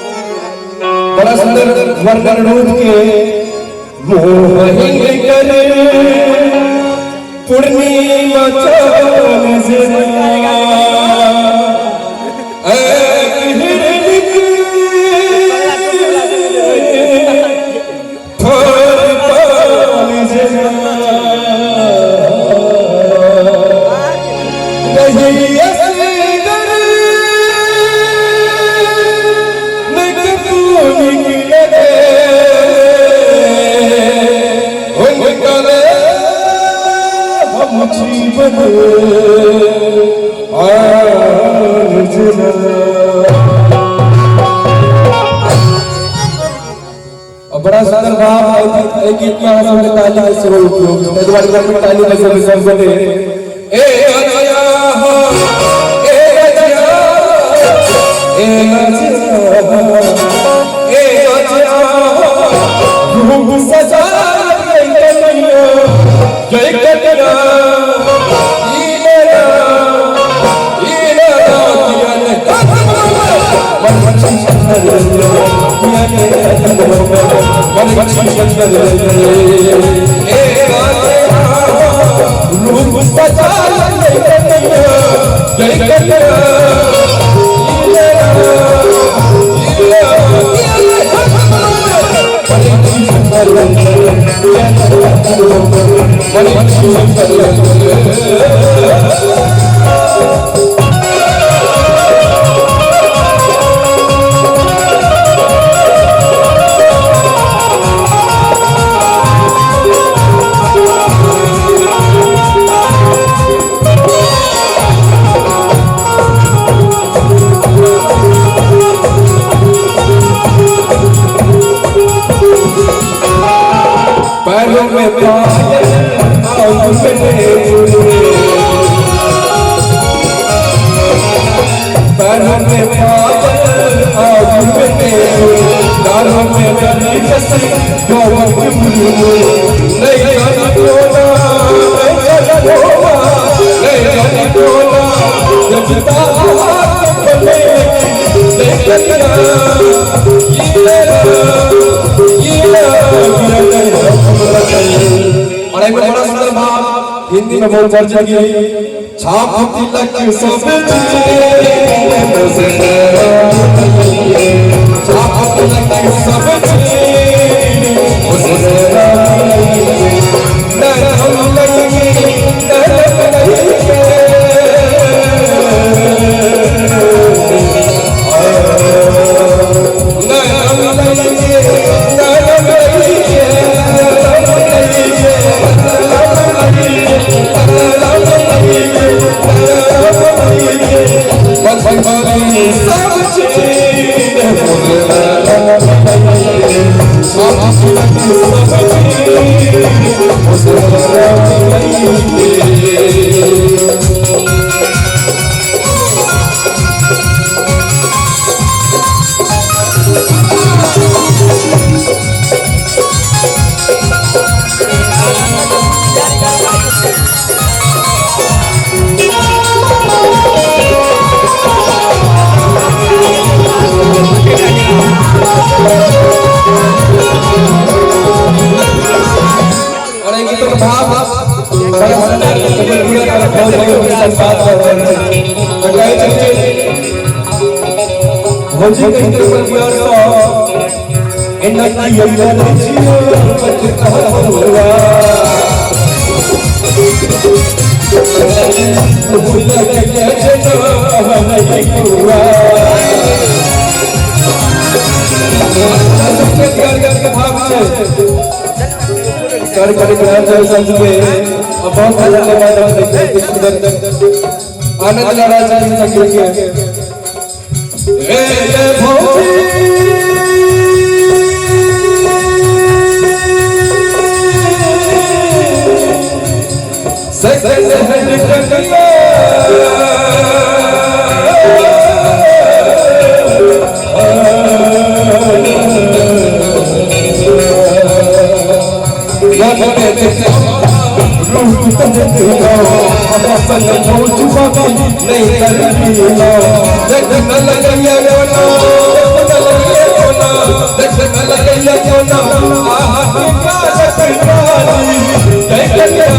बड़ा सुंदर वर्णन ढूंढ के मोहिनी करे पूर्णिमा चांद से बड़ा सुंदर भाव एक गीत में हम ताली से उपयोग द्वारा में ताली में सब बोले ए अजया हो ए अजया ए अजया रूप सजा कन्हैया जय कन्हैया पैरों में पायल आँखों में पैरों में पायल आँखों में डालों में बनी जैसे गौरव नहीं जानी बोला नहीं जानी बोला नहीं जानी बोला जबता बोले नहीं करना और एक बड़ा सुंदर भाव हिंदी में बहुत चर्चा की छाप तिलक सब छाप तिलक सब आनंद छुपा नहीं करती लो देख न लगैया कोना देख न लगैया कोना देख न लगैया कोना आहा का सकताली देख के